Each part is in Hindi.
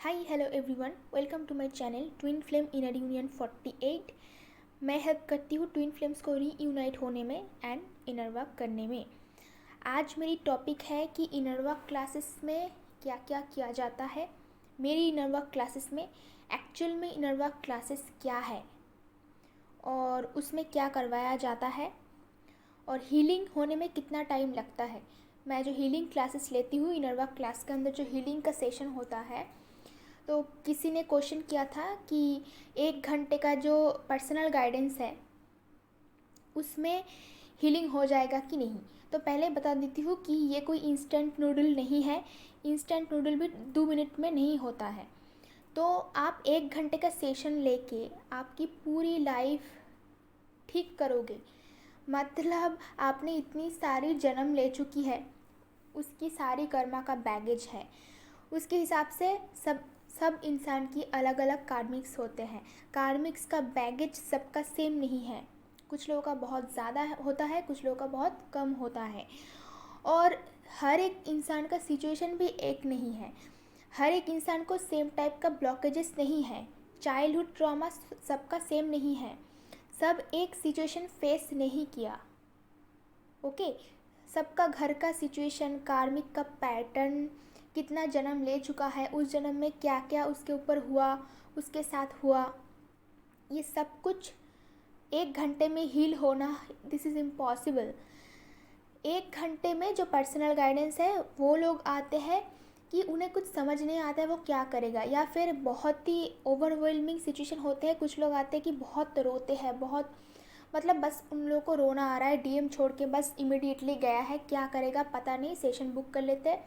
Hi hello everyone, welcome to my channel twin flame inner union 48। मैं हेल्प करती हूँ ट्विन फ्लेम्स को रीयूनाइट होने में एंड इनर वर्क करने में। आज मेरी टॉपिक है कि इनर वर्क क्लासेस में क्या क्या किया जाता है। मेरी इनर वर्क क्लासेस में एक्चुअल में इनर वर्क क्लासेस क्या है और उसमें क्या करवाया जाता है और हीलिंग होने में कितना टाइम लगता है। मैं जो हीलिंग क्लासेस लेती हूँ, इनर वर्क क्लास के अंदर जो हीलिंग का सेशन होता है, तो किसी ने क्वेश्चन किया था कि 1 घंटे का जो पर्सनल गाइडेंस है उसमें हीलिंग हो जाएगा कि नहीं। तो पहले बता देती हूँ कि ये कोई इंस्टेंट नूडल नहीं है। इंस्टेंट नूडल भी 2 मिनट में नहीं होता है। तो आप 1 घंटे का सेशन लेके आपकी पूरी लाइफ ठीक करोगे। मतलब आपने इतनी सारी जन्म ले चुकी है, उसकी सारी कर्मा का बैगेज है। उसके हिसाब से सब सब इंसान की अलग अलग कार्मिक्स होते हैं। कार्मिक्स का बैगेज सबका सेम नहीं है। कुछ लोगों का बहुत ज़्यादा होता है, कुछ लोगों का बहुत कम होता है। और हर एक इंसान का सिचुएशन भी एक नहीं है। हर एक इंसान को सेम टाइप का ब्लॉकेजेस नहीं है। चाइल्डहुड ट्रॉमा सबका सेम नहीं है। सब एक सिचुएशन फेस नहीं किया। ओके, सबका घर का सिचुएशन, कार्मिक का पैटर्न, कितना जन्म ले चुका है, उस जन्म में क्या क्या उसके ऊपर हुआ, उसके साथ हुआ, ये सब कुछ 1 घंटे में हील होना, दिस इज़ इम्पॉसिबल। 1 घंटे में जो पर्सनल गाइडेंस है वो लोग आते हैं कि उन्हें कुछ समझ नहीं आता है वो क्या करेगा, या फिर बहुत ही ओवरवेलमिंग सिचुएशन होते हैं। कुछ लोग आते हैं कि बहुत रोते हैं, बहुत मतलब बस उन लोगों को रोना आ रहा है, डीएम छोड़ के बस इमिडिएटली गया है, क्या करेगा पता नहीं। सेशन बुक कर लेते हैं,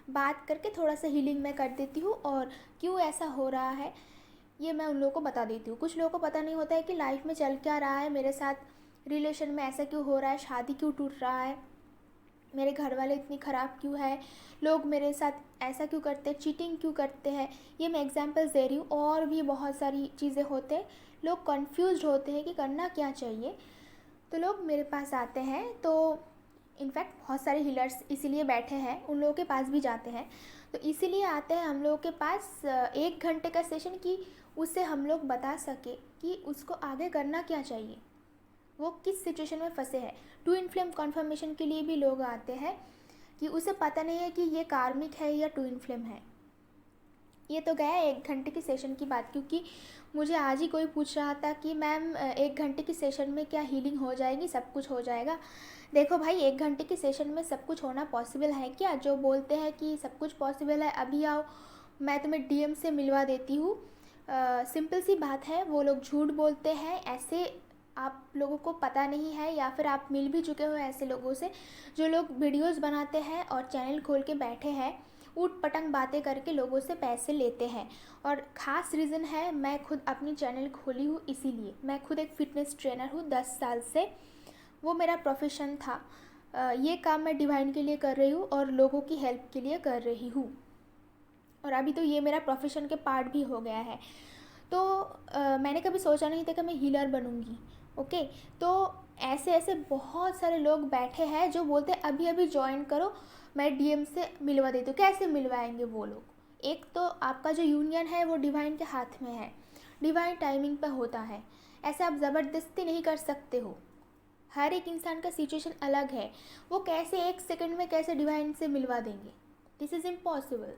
बात करके थोड़ा सा हीलिंग मैं कर देती हूँ और क्यों ऐसा हो रहा है ये मैं उन लोगों को बता देती हूँ। कुछ लोगों को पता नहीं होता है कि लाइफ में चल क्या रहा है, मेरे साथ रिलेशन में ऐसा क्यों हो रहा है, शादी क्यों टूट रहा है, मेरे घर वाले इतनी ख़राब क्यों है, लोग मेरे साथ ऐसा क्यों करते हैं, चीटिंग क्यों करते हैं। ये मैं एग्जांपल्स दे रही हूँ, और भी बहुत सारी चीज़ें होते हैं। लोग कंफ्यूज्ड होते हैं कि करना क्या चाहिए, तो लोग मेरे पास आते हैं। तो इनफैक्ट बहुत सारे हीलर्स इसीलिए बैठे हैं, उन लोगों के पास भी जाते हैं। तो इसीलिए आते हैं हम लोगों के पास 1 घंटे का सेशन, कि उससे हम लोग बता सके कि उसको आगे करना क्या चाहिए, वो किस सिचुएशन में फंसे हैं। ट्विन फ्लेम कन्फर्मेशन के लिए भी लोग आते हैं कि उसे पता नहीं है कि ये कार्मिक है या ट्विन फ्लेम है। ये तो गया 1 घंटे की सेशन की बात, क्योंकि मुझे आज ही कोई पूछ रहा था कि मैम 1 घंटे की सेशन में क्या हीलिंग हो जाएगी, सब कुछ हो जाएगा। देखो भाई, 1 घंटे की सेशन में सब कुछ होना पॉसिबल है क्या? जो बोलते हैं कि सब कुछ पॉसिबल है, अभी आओ मैं तुम्हें डीएम से मिलवा देती हूँ, सिंपल सी बात है। वो लोग झूठ बोलते हैं। ऐसे आप लोगों को पता नहीं है, या फिर आप मिल भी चुके हो ऐसे लोगों से जो लोग वीडियोस बनाते हैं और चैनल खोल के बैठे हैं, ऊट पटंग बातें करके लोगों से पैसे लेते हैं। और ख़ास रीज़न है, मैं खुद अपनी चैनल खोली हूँ इसीलिए। मैं खुद एक फ़िटनेस ट्रेनर हूँ 10 साल से, वो मेरा प्रोफेशन था। ये काम मैं डिवाइन के लिए कर रही हूँ और लोगों की हेल्प के लिए कर रही हूँ, और अभी तो ये मेरा प्रोफेशन के पार्ट भी हो गया है। तो मैंने कभी सोचा नहीं था कि मैं हीलर बनूँगी। ओके, तो ऐसे ऐसे बहुत सारे लोग बैठे हैं जो बोलते हैं अभी अभी ज्वाइन करो, मैं डीएम से मिलवा देती हूँ। कैसे मिलवाएंगे वो लोग? एक तो आपका जो यूनियन है वो डिवाइन के हाथ में है, डिवाइन टाइमिंग पे होता है। ऐसे आप ज़बरदस्ती नहीं कर सकते हो। हर एक इंसान का सिचुएशन अलग है, वो कैसे 1 सेकंड में कैसे डिवाइन से मिलवा देंगे? This is impossible.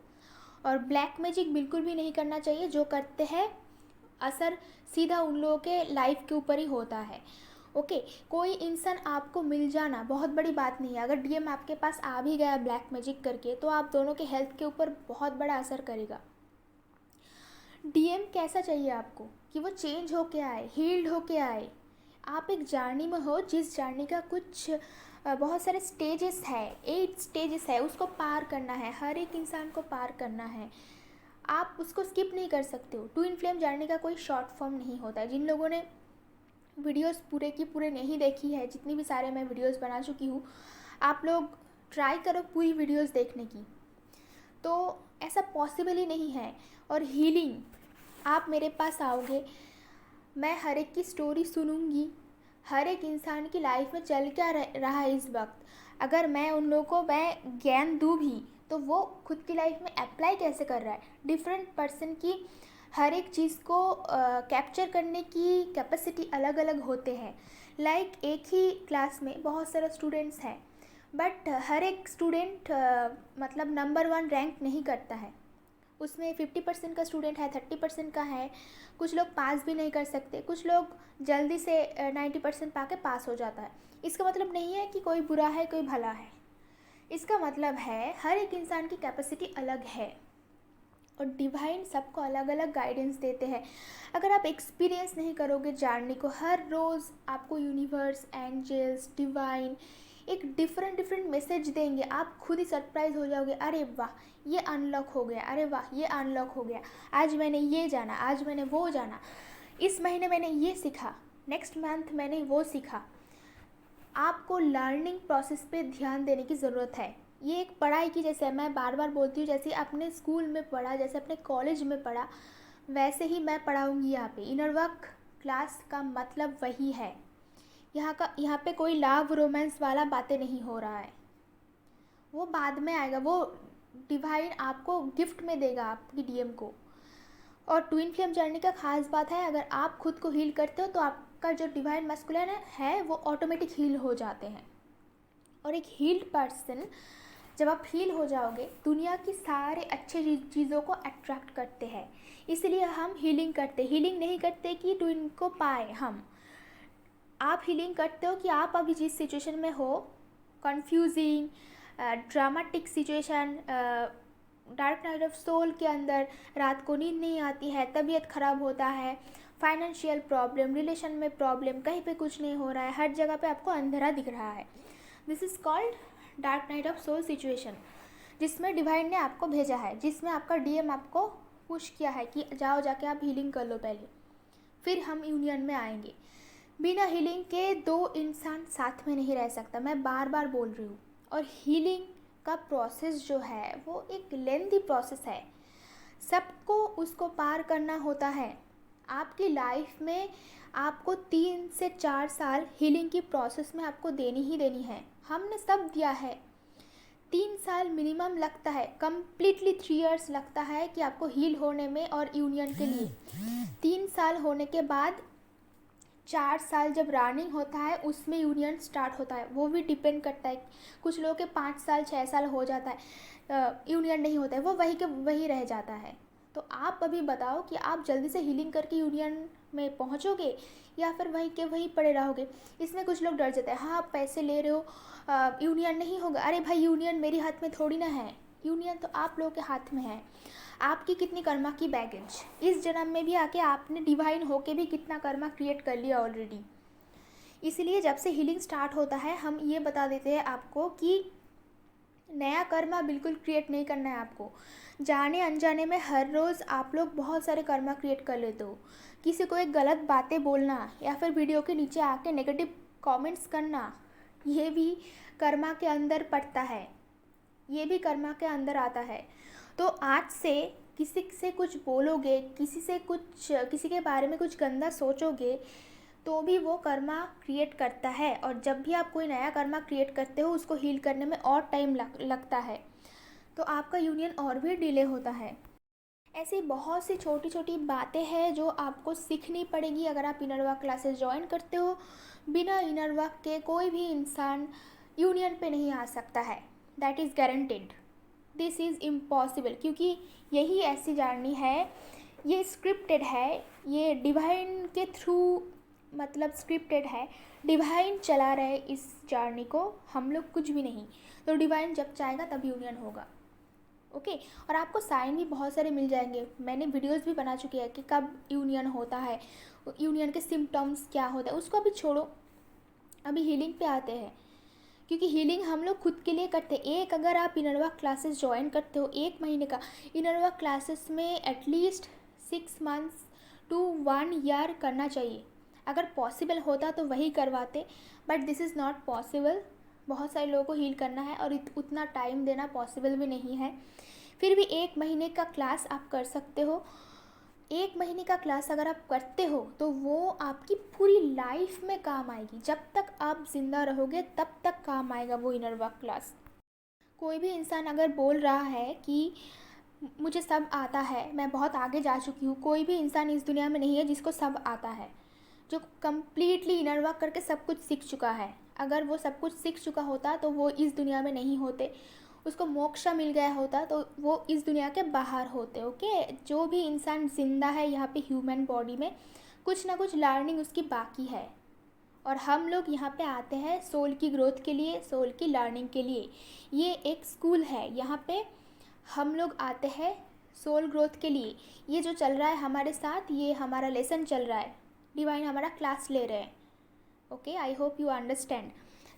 और ब्लैक मैजिक बिल्कुल भी नहीं करना चाहिए। जो करते हैं असर सीधा उन लोगों के लाइफ के ऊपर ही होता है। ओके, कोई इंसान आपको मिल जाना बहुत बड़ी बात नहीं है। अगर डीएम आपके पास आ भी गया ब्लैक मैजिक करके, तो आप दोनों के हेल्थ के ऊपर बहुत बड़ा असर करेगा। डीएम कैसा चाहिए आपको? कि वो चेंज होके आए, हील्ड होके आए। आप एक जर्नी में हो, जिस जर्नी का कुछ बहुत सारे स्टेजेस है, 8 स्टेजेस है, उसको पार करना है, हर एक इंसान को पार करना है। आप उसको स्किप नहीं कर सकते हो। ट्विन फ्लेम जर्नी का कोई शॉर्ट फॉर्म नहीं होता है। जिन लोगों ने वीडियोस पूरे की पूरे नहीं देखी है, जितनी भी सारे मैं वीडियोस बना चुकी हूँ, आप लोग ट्राई करो पूरी वीडियोस देखने की। तो ऐसा पॉसिबल ही नहीं है। और हीलिंग, आप मेरे पास आओगे, मैं हर एक की स्टोरी सुनूंगी, हर एक इंसान की लाइफ में चल क्या रहा है इस वक्त। अगर मैं उन लोगों को मैं ज्ञान दूँ भी, तो वो खुद की लाइफ में अप्लाई कैसे कर रहा है। डिफरेंट पर्सन की हर एक चीज़ को कैप्चर करने की कैपेसिटी अलग अलग होते हैं। लाइक एक ही क्लास में बहुत सारे स्टूडेंट्स हैं, बट हर एक स्टूडेंट मतलब नंबर 1 रैंक नहीं करता है। उसमें 50% का स्टूडेंट है, 30% का है, कुछ लोग पास भी नहीं कर सकते, कुछ लोग जल्दी से 90% पा के पास हो जाता है। इसका मतलब नहीं है कि कोई बुरा है कोई भला है, इसका मतलब है हर एक इंसान की कैपेसिटी अलग है और डिवाइन सबको अलग अलग गाइडेंस देते हैं। अगर आप एक्सपीरियंस नहीं करोगे जर्नी को, हर रोज़ आपको यूनिवर्स, एंजल्स, डिवाइन एक डिफरेंट मैसेज देंगे, आप खुद ही सरप्राइज हो जाओगे। अरे वाह, ये अनलॉक हो गया, अरे वाह ये अनलॉक हो गया, आज मैंने ये जाना, आज मैंने वो जाना, इस महीने मैंने ये सीखा, नेक्स्ट मंथ मैंने वो सीखा। आपको लर्निंग प्रोसेस पे ध्यान देने की ज़रूरत है। ये एक पढ़ाई की जैसे मैं बार बार बोलती हूँ, जैसे आपने स्कूल में पढ़ा, जैसे अपने कॉलेज में पढ़ा, वैसे ही मैं पढ़ाऊँगी यहाँ पे। इनर वर्क क्लास का मतलब वही है। यहाँ पे कोई लव रोमांस वाला बातें नहीं हो रहा है, वो बाद में आएगा, वो डिवाइन आपको गिफ्ट में देगा आपकी डीएम को। और ट्विन फ्लेम जर्नी का खास बात है, अगर आप खुद को हील करते हो तो आपका जो डिवाइन मस्कुलिन है वो ऑटोमेटिक हील हो जाते हैं। और एक हील्ड पर्सन, जब आप हील हो जाओगे, दुनिया की सारे अच्छे चीज़ों को अट्रैक्ट करते हैं। इसलिए हम हीलिंग करते, हीलिंग नहीं करते कि ट्विन को पाए हम। आप हीलिंग करते हो कि आप अभी जिस सिचुएशन में हो, confusing, dramatic situation, dark night of soul के अंदर रात को नींद नहीं आती है, तबीयत ख़राब होता है, फाइनेंशियल प्रॉब्लम, रिलेशन में प्रॉब्लम, कहीं पे कुछ नहीं हो रहा है, हर जगह पे आपको अंधेरा दिख रहा है, this is called dark night of soul situation, जिसमें डिवाइन ने आपको भेजा है, जिसमें आपका डीएम आपको पुश किया है कि जाओ जाके आप हीलिंग कर लो पहले, फिर हम यूनियन में आएंगे। बिना हीलिंग के दो इंसान साथ में नहीं रह सकता, मैं बार बार बोल रही हूँ। और हीलिंग का प्रोसेस जो है वो एक लेंथी प्रोसेस है, सबको उसको पार करना होता है। आपकी लाइफ में आपको 3 से 4 साल हीलिंग की प्रोसेस में आपको देनी ही देनी है। हमने सब दिया है, 3 साल मिनिमम लगता है, कम्प्लीटली 3 इयर्स लगता है कि आपको हील होने में और यूनियन के लिए। 3 साल होने के बाद 4 साल जब रनिंग होता है उसमें यूनियन स्टार्ट होता है, वो भी डिपेंड करता है। कुछ लोगों के 5 साल 6 साल हो जाता है, यूनियन नहीं होता है, वो वही के वही रह जाता है। तो आप अभी बताओ कि आप जल्दी से हीलिंग करके यूनियन में पहुंचोगे या फिर वहीं के वहीं पड़े रहोगे। इसमें कुछ लोग डर जाते हैं, हाँ आप पैसे ले रहे हो, यूनियन नहीं होगा। अरे भाई, यूनियन मेरे हाथ में थोड़ी ना है, यूनियन तो आप लोगों के हाथ में है। आपकी कितनी कर्मा की बैगेज, इस जन्म में भी आके आपने डिवाइन होके भी कितना कर्मा क्रिएट कर लिया ऑलरेडी। इसलिए जब से हीलिंग स्टार्ट होता है हम ये बता देते हैं आपको कि नया कर्मा बिल्कुल क्रिएट नहीं करना है आपको। जाने अनजाने में हर रोज़ आप लोग बहुत सारे कर्मा क्रिएट कर लेते हो। किसी को एक गलत बातें बोलना या फिर वीडियो के नीचे आके नेगेटिव कमेंट्स करना, ये भी कर्मा के अंदर पड़ता है, ये भी कर्मा के अंदर आता है। तो आज से किसी से कुछ बोलोगे, किसी के बारे में कुछ गंदा सोचोगे तो भी वो कर्मा क्रिएट करता है। और जब भी आप कोई नया कर्मा क्रिएट करते हो उसको हील करने में और टाइम लगता है, तो आपका यूनियन और भी डिले होता है। ऐसी बहुत सी छोटी छोटी बातें हैं जो आपको सीखनी पड़ेगी अगर आप इनर वर्क क्लासेस ज्वाइन करते हो। बिना इनर वर्क के कोई भी इंसान यूनियन पे नहीं आ सकता है, that is guaranteed, this is impossible. क्योंकि यही ऐसी जर्नी है, ये स्क्रिप्टेड है, ये डिवाइन के थ्रू मतलब स्क्रिप्टेड है, डिवाइन चला रहे इस जर्नी को, हम लोग कुछ भी नहीं। तो डिवाइन जब चाहेगा तब यूनियन होगा, ओके। और आपको साइन भी बहुत सारे मिल जाएंगे, मैंने वीडियोस भी बना चुकी है कि कब यूनियन होता है, यूनियन के सिम्टम्स क्या होता है, उसको अभी छोड़ो, अभी हीलिंग पे आते हैं। क्योंकि हीलिंग हम लोग खुद के लिए करते हैं। एक अगर आप इनर वर्क क्लासेस ज्वाइन करते हो 1 महीने का, इनर वर्क क्लासेस में एटलीस्ट 6 मंथ्स टू 1 ईयर करना चाहिए। अगर पॉसिबल होता तो वही करवाते, but this is not possible. बहुत सारे लोगों को हील करना है और उतना टाइम देना पॉसिबल भी नहीं है। फिर भी 1 महीने का क्लास आप कर सकते हो। 1 महीने का क्लास अगर आप करते हो तो वो आपकी पूरी लाइफ में काम आएगी। जब तक आप जिंदा रहोगे तब तक काम आएगा वो इनर वर्क क्लास। कोई भी इंसान अगर बोल रहा है कि मुझे सब आता है, मैं बहुत आगे जा चुकी हूँ, कोई भी इंसान इस दुनिया में नहीं है जिसको सब आता है, जो कम्प्लीटली इनर वर्क करके सब कुछ सीख चुका है। अगर वो सब कुछ सीख चुका होता तो वो इस दुनिया में नहीं होते, उसको मोक्ष मिल गया होता तो वो इस दुनिया के बाहर होते। ओके, जो भी इंसान ज़िंदा है यहाँ पे ह्यूमन बॉडी में, कुछ ना कुछ लर्निंग उसकी बाकी है। और हम लोग यहाँ पे आते हैं सोल की ग्रोथ के लिए, सोल की लर्निंग के लिए। ये एक स्कूल है, यहाँ पे हम लोग आते हैं सोल ग्रोथ के लिए। ये जो चल रहा है हमारे साथ, ये हमारा लेसन चल रहा है, डिवाइन हमारा क्लास ले रहे हैं। Okay, I hope you understand.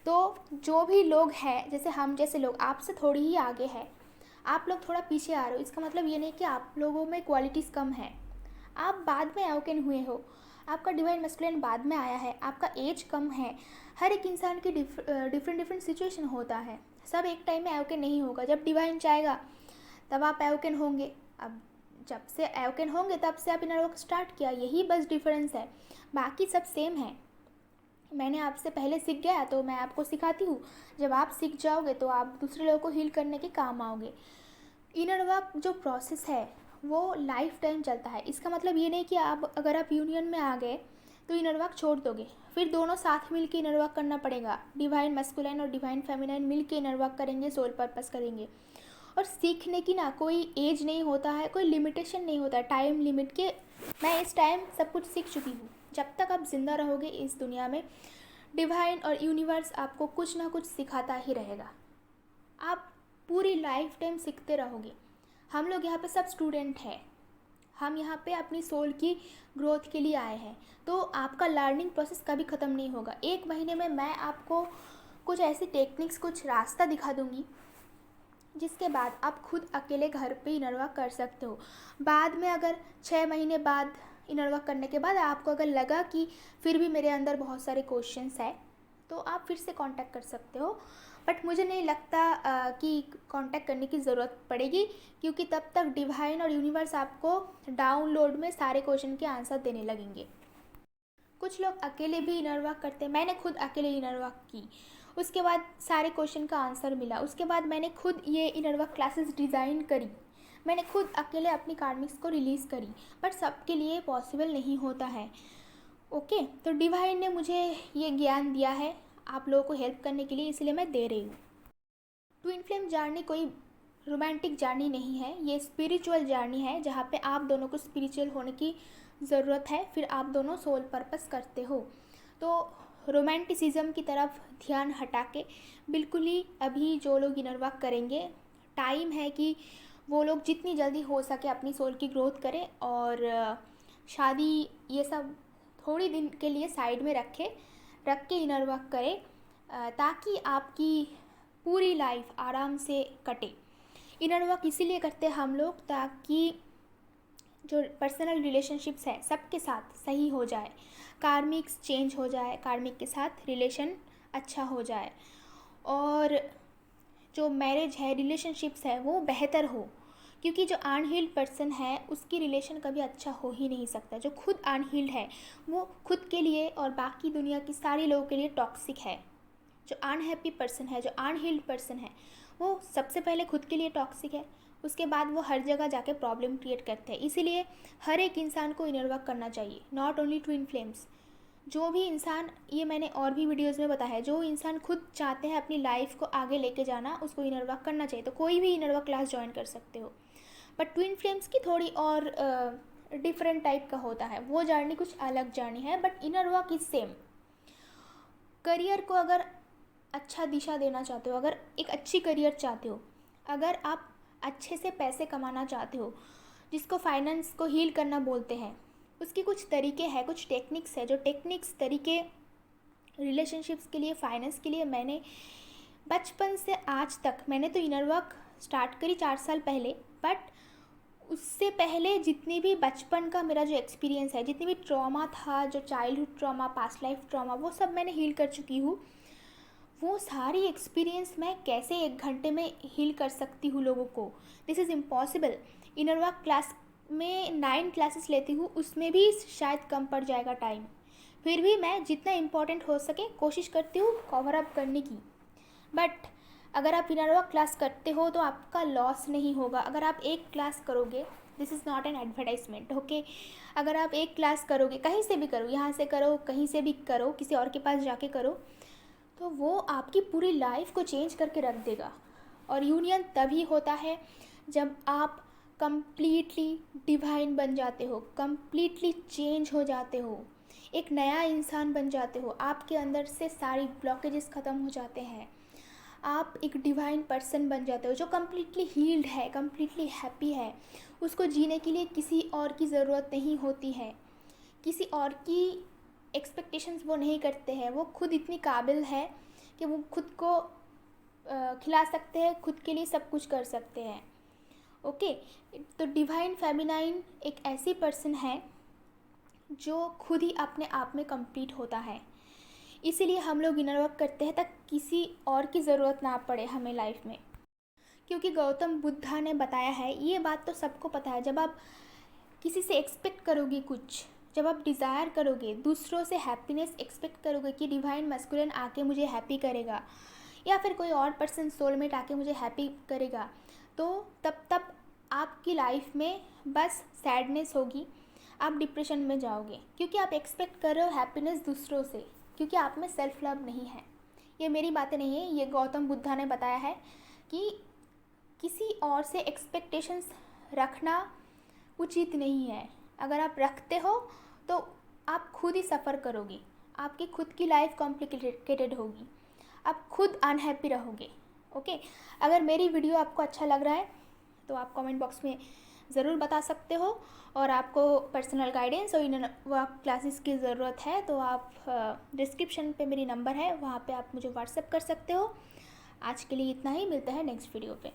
तो जो भी लोग हैं, जैसे हम जैसे लोग आपसे थोड़ी ही आगे है, आप लोग थोड़ा पीछे आ रहे हो, इसका मतलब ये नहीं कि आप लोगों में क्वालिटीज़ कम है। आप बाद में अवेकन हुए हो, आपका डिवाइन मैस्कुलिन बाद में आया है, आपका एज कम है। हर एक इंसान की डिफरेंट सिचुएशन होता है, सब एक टाइम में अवेकन नहीं होगा। जब डिवाइन चाहेगा तब आप अवेकन होंगे। अब जब से अवेकन होंगे तब से आप इनर वर्क स्टार्ट किया, यही बस डिफरेंस है, बाकी सब सेम है। मैंने आपसे पहले सीख गया तो मैं आपको सिखाती हूँ, जब आप सीख जाओगे तो आप दूसरे लोगों को हील करने के काम आओगे। इनर वर्क जो प्रोसेस है वो लाइफ टाइम चलता है। इसका मतलब ये नहीं कि आप अगर आप यूनियन में आ गए तो इनर वर्क छोड़ दोगे, फिर दोनों साथ मिल के इनर वर्क करना पड़ेगा। डिवाइन मैस्कुलाइन और डिवाइन फेमिनाइन मिल के इनर वर्क करेंगे, सोल पर्पस करेंगे। और सीखने की ना कोई एज नहीं होता है, कोई लिमिटेशन नहीं होता है टाइम लिमिट के। मैं इस टाइम सब कुछ सीख चुकी हूँ। जब तक आप ज़िंदा रहोगे इस दुनिया में, डिवाइन और यूनिवर्स आपको कुछ ना कुछ सिखाता ही रहेगा। आप पूरी लाइफ टाइम सीखते रहोगे। हम लोग यहाँ पे सब स्टूडेंट हैं, हम यहाँ पे अपनी सोल की ग्रोथ के लिए आए हैं। तो आपका लर्निंग प्रोसेस कभी ख़त्म नहीं होगा। 1 महीने में मैं आपको कुछ ऐसी टेक्निक्स, कुछ रास्ता दिखा दूँगी जिसके बाद आप खुद अकेले घर पे इनर वर्क कर सकते हो। बाद में अगर 6 महीने बाद इनर वर्क करने के बाद आपको अगर लगा कि फिर भी मेरे अंदर बहुत सारे क्वेश्चंस है, तो आप फिर से कांटेक्ट कर सकते हो। बट मुझे नहीं लगता कि कांटेक्ट करने की ज़रूरत पड़ेगी, क्योंकि तब तक डिवाइन और यूनिवर्स आपको डाउनलोड में सारे क्वेश्चन के आंसर देने लगेंगे। कुछ लोग अकेले भी इनर वर्क करते हैं, मैंने खुद अकेले इनर वर्क की, उसके बाद सारे क्वेश्चन का आंसर मिला। उसके बाद मैंने खुद ये इनर वर्क क्लासेस डिज़ाइन करी, मैंने खुद अकेले अपनी कार्मिक्स को रिलीज़ करी। बट सबके लिए पॉसिबल नहीं होता है। ओके, तो डिवाइन ने मुझे ये ज्ञान दिया है आप लोगों को हेल्प करने के लिए, इसलिए मैं दे रही हूँ। ट्विन फ्लेम जर्नी कोई रोमांटिक जर्नी नहीं है, ये स्पिरिचुअल जर्नी है, जहाँ पे आप दोनों को स्पिरिचुअल होने की ज़रूरत है, फिर आप दोनों सोल पर्पस करते हो। तो रोमांटिसिज्म की तरफ ध्यान हटा के बिल्कुल ही अभी जो लोग इनर वर्क करेंगे, टाइम है कि वो लोग जितनी जल्दी हो सके अपनी सोल की ग्रोथ करें, और शादी ये सब थोड़ी दिन के लिए साइड में रख के इनर वर्क करें, ताकि आपकी पूरी लाइफ आराम से कटे। इनर वर्क इसीलिए करते हैं हम लोग, ताकि जो पर्सनल रिलेशनशिप्स है सबके साथ सही हो जाए, कार्मिक्स चेंज हो जाए, कार्मिक के साथ रिलेशन अच्छा हो जाए, और जो मैरिज है, रिलेशनशिप्स है, वो बेहतर हो। क्योंकि जो अनहील्ड पर्सन है उसकी रिलेशन कभी अच्छा हो ही नहीं सकता। जो खुद अनहील्ड है वो खुद के लिए और बाकी दुनिया की सारी लोगों के लिए टॉक्सिक है। जो अनहैप्पी पर्सन है, जो अनहील्ड पर्सन है, वो सबसे पहले खुद के लिए टॉक्सिक है, उसके बाद वो हर जगह जाके प्रॉब्लम क्रिएट करते हैं। इसीलिए हर एक इंसान को इनर वर्क करना चाहिए, नॉट ओनली ट्विन फ्लेम्स। जो भी इंसान, ये मैंने और भी वीडियोज़ में बताया है, जो इंसान खुद चाहते हैं अपनी लाइफ को आगे लेके जाना, उसको इनर वर्क करना चाहिए। तो कोई भी इनर वर्क क्लास ज्वाइन कर सकते हो। बट ट्विन फ्लेम्स की थोड़ी और डिफरेंट टाइप का होता है, वो जर्नी कुछ अलग जर्नी है, but inner work is same. Career को अगर अच्छा दिशा देना चाहते हो, अगर एक अच्छी करियर चाहते हो, अगर आप अच्छे से पैसे कमाना चाहते हो, जिसको फाइनेंस को हील करना बोलते हैं, उसकी कुछ तरीके हैं, कुछ टेक्निक्स है। जो टेक्निक्स, तरीके रिलेशनशिप्स के लिए, फाइनेंस के लिए, मैंने बचपन से आज तक, मैंने तो इनर वर्क स्टार्ट करी 4 साल पहले, बट उससे पहले जितनी भी बचपन का मेरा जो एक्सपीरियंस है, जितनी भी ट्रॉमा था, जो childhood trauma, past life trauma, वो सब मैंने हील कर चुकी हूँ। वो सारी एक्सपीरियंस मैं कैसे 1 घंटे में हील कर सकती हूँ लोगों को, this is impossible. Inner work class में 9 क्लासेस लेती हूँ, उसमें भी शायद कम पड़ जाएगा टाइम, फिर भी मैं जितना इम्पोर्टेंट हो सके कोशिश करती हूँ कवर अप करने की। बट अगर आप इनर वर्क क्लास करते हो तो आपका लॉस नहीं होगा। अगर आप एक क्लास करोगे, this is not an advertisement, okay. अगर आप एक क्लास करोगे, कहीं से भी करो, यहाँ से करो, कहीं से भी करो, किसी और के पास जाके करो, तो वो आपकी पूरी लाइफ को चेंज करके रख देगा। और यूनियन तभी होता है जब आप कंप्लीटली डिवाइन बन जाते हो, कंप्लीटली चेंज हो जाते हो, एक नया इंसान बन जाते हो, आपके अंदर से सारी ब्लॉकेजेस ख़त्म हो जाते हैं, आप एक डिवाइन पर्सन बन जाते हो जो कम्प्लीटली हील्ड है, कम्प्लीटली हैप्पी है। उसको जीने के लिए किसी और की ज़रूरत नहीं होती है, किसी और की एक्सपेक्टेशंस वो नहीं करते हैं। वो खुद इतनी काबिल है कि वो खुद को खिला सकते हैं, खुद के लिए सब कुछ कर सकते हैं, ओके। तो डिवाइन फेमिनाइन एक ऐसी पर्सन है जो खुद ही अपने आप में कंप्लीट होता है। इसीलिए हम लोग इनर वर्क करते हैं ताकि किसी और की ज़रूरत ना पड़े हमें लाइफ में। क्योंकि गौतम बुद्धा ने बताया है, ये बात तो सबको पता है, जब आप किसी से एक्सपेक्ट करोगे कुछ, जब आप डिज़ायर करोगे, दूसरों से हैप्पीनेस एक्सपेक्ट करोगे कि डिवाइन मस्कुलिन आके मुझे हैप्पी करेगा या फिर कोई और पर्सन सोलमेट आके मुझे हैप्पी करेगा, तो तब आपकी लाइफ में बस सैडनेस होगी, आप डिप्रेशन में जाओगे, क्योंकि आप एक्सपेक्ट कर रहे हो हैप्पीनेस दूसरों से, क्योंकि आप में सेल्फ लव नहीं है। ये मेरी बातें नहीं है, ये गौतम बुद्धा ने बताया है कि किसी और से एक्सपेक्टेशंस रखना उचित नहीं है। अगर आप रखते हो तो आप खुद ही सफ़र करोगे, आपकी खुद की लाइफ कॉम्प्लिकेटेड होगी, आप खुद अनहैप्पी रहोगे, ओके। अगर मेरी वीडियो आपको अच्छा लग रहा है तो आप कमेंट बॉक्स में ज़रूर बता सकते हो। और आपको पर्सनल गाइडेंस और इनर वर्क क्लासेस की ज़रूरत है तो आप डिस्क्रिप्शन पे मेरी नंबर है, वहाँ पे आप मुझे व्हाट्सएप कर सकते हो। आज के लिए इतना ही, मिलता है नेक्स्ट वीडियो पे।